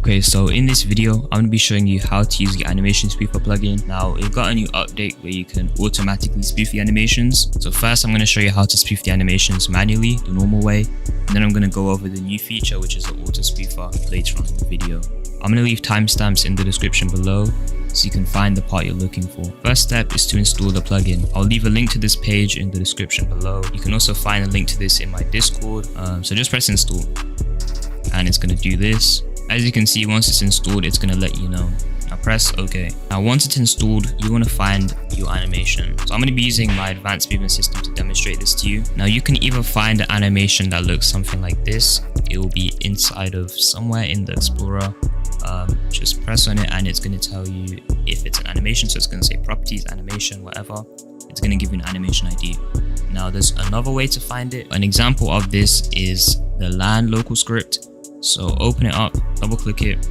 Okay, so in this video, I'm going to be showing you how to use the animation spoofer plugin. Now, it got a new update where you can automatically spoof the animations. So first, I'm going to show you how to spoof the animations manually, the normal way. And then I'm going to go over the new feature, which is the auto spoofer, later on in the video. I'm going to leave timestamps in the description below so you can find the part you're looking for. First step is to install the plugin. I'll leave a link to this page in the description below. You can also find a link to this in my Discord. So just press install and it's going to do this. As you can see, once it's installed, it's going to let you know. Now press OK. Now once it's installed, you want to find your animation. So I'm going to be using my advanced movement system to demonstrate this to you. Now you can either find an animation that looks something like this. It will be inside of somewhere in the Explorer. Just press on it and it's going to tell you if it's an animation. So it's going to say properties, animation, whatever. It's going to give you an animation ID. Now there's another way to find it. An example of this is the LAN local script. So open it up, double click it,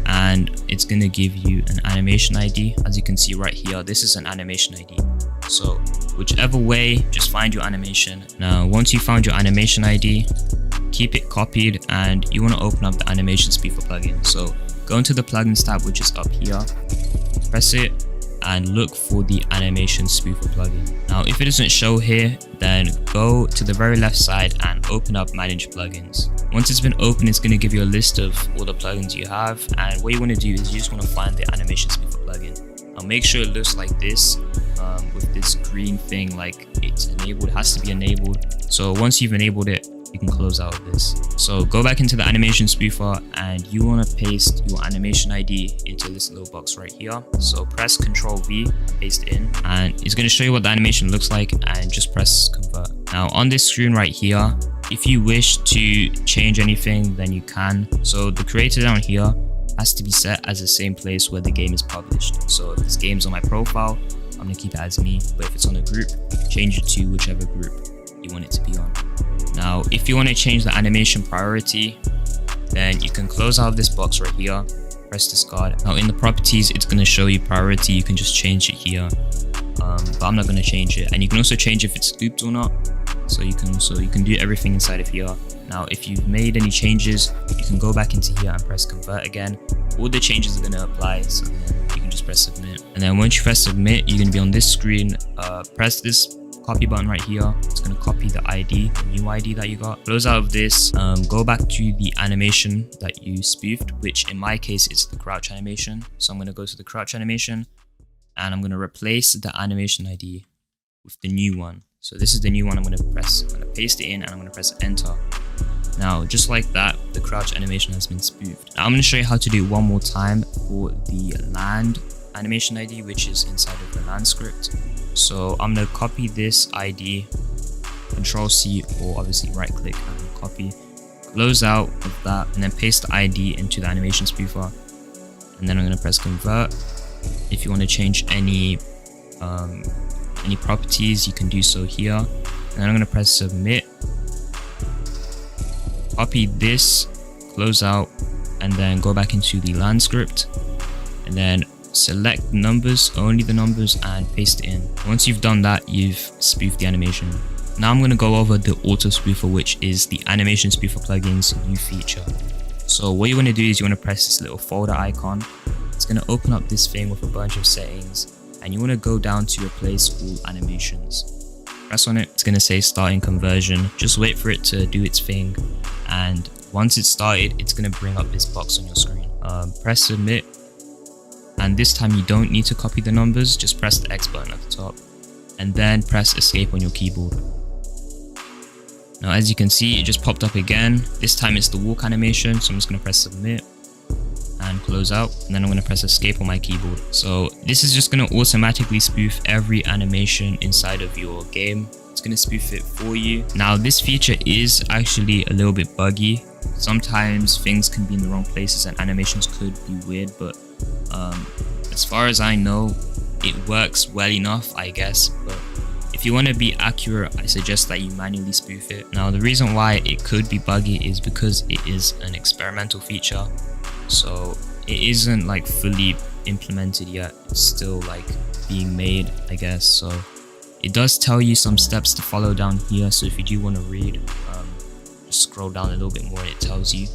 and it's going to give you an animation ID. As you can see right here, this is an animation ID. So whichever way, just find your animation. Now once you found your animation ID, keep it copied and you want to open up the animation spoofer plugin. So go into the plugins tab, which is up here, press it and look for the animation spoofer plugin. Now if it doesn't show here, then go to the very left side and open up manage plugins. Once it's been opened, it's going to give you a list of all the plugins you have, and what you want to do is you just want to find the animation spoofer plugin. Now make sure it looks like this, with this green thing, like it's enabled. It has to be enabled. So once you've enabled it, you can close out of this. So go back into the animation spoofer and you want to paste your animation ID into this little box right here. So press Ctrl V and paste it in, and it's going to show you what the animation looks like, and just press convert. Now on this screen right here, if you wish to change anything, then you can. So the creator down here has to be set as the same place where the game is published. So if this game's on my profile, I'm going to keep it as me, but if it's on a group, change it to whichever group you want it to be on. Now if you want to change the animation priority, then you can close out of this box right here, press discard. Now in the properties, it's going to show you priority. You can just change it here, but I'm not going to change it. And you can also change if it's looped or not. So you can do everything inside of here. Now if you've made any changes, you can go back into here and press convert again. All the changes are going to apply, so then you can just press submit. And then once you press submit, you're going to be on this screen. Press this copy button right here. It's going to copy the ID, the new ID that you got. Close out of this, go back to the animation that you spoofed, which in my case it's the crouch animation. So I'm going to go to the crouch animation and I'm going to replace the animation ID with the new one. So this is the new one. I'm going to paste it in and I'm going to press enter. Now just like that, the crouch animation has been spoofed. Now I'm going to show you how to do it one more time for the land animation ID, which is inside of the land script. So I'm going to copy this ID, Ctrl C, or obviously right click and copy, close out of that, and then paste the ID into the animation spoofer. And then I'm going to press convert. If you want to change any properties, you can do so here. And then I'm going to press submit, copy this, close out, and then go back into the land script and then select numbers, only the numbers, and paste it in. Once you've done that, you've spoofed the animation. Now I'm going to go over the auto spoofer, which is the animation spoofer plugin's new feature. So what you want to do is you want to press this little folder icon. It's going to open up this thing with a bunch of settings, and you want to go down to replace all animations. Press on it. It's going to say starting conversion. Just wait for it to do its thing, and once it's started, it's going to bring up this box on your screen. Press submit, and this time you don't need to copy the numbers. Just press the X button at the top and then press escape on your keyboard. Now as you can see, it just popped up again. This time it's the walk animation, so I'm just going to press submit and close out, and then I'm going to press escape on my keyboard. So this is just going to automatically spoof every animation inside of your game. It's going to spoof it for you. Now this feature is actually a little bit buggy. Sometimes things can be in the wrong places and animations could be weird, but as far as I know, it works well enough, I guess. But if you want to be accurate, I suggest that you manually spoof it. Now the reason why it could be buggy is because it is an experimental feature, so it isn't like fully implemented yet. It's still like being made, I guess. So it does tell you some steps to follow down here, so if you do want to read, just scroll down a little bit more and it tells you.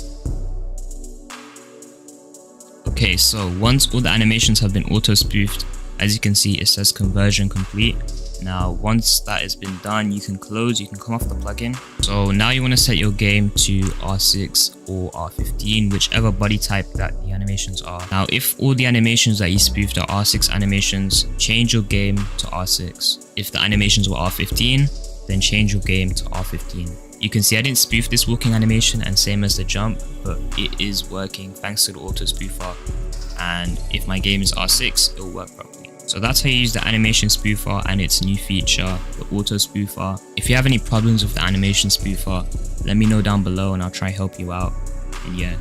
Okay, so once all the animations have been auto spoofed, as you can see, it says conversion complete. Now once that has been done, you can close, you can come off the plugin. So now you want to set your game to R6 or R15, whichever body type that the animations are. Now if all the animations that you spoofed are R6 animations, change your game to R6. If the animations were R15, then change your game to R15. You can see I didn't spoof this walking animation, and same as the jump, but it is working thanks to the auto spoofer. And if my game is R6, it'll work properly. So that's how you use the animation spoofer and its new feature, the auto spoofer. If you have any problems with the animation spoofer, let me know down below and I'll try help you out. And yeah,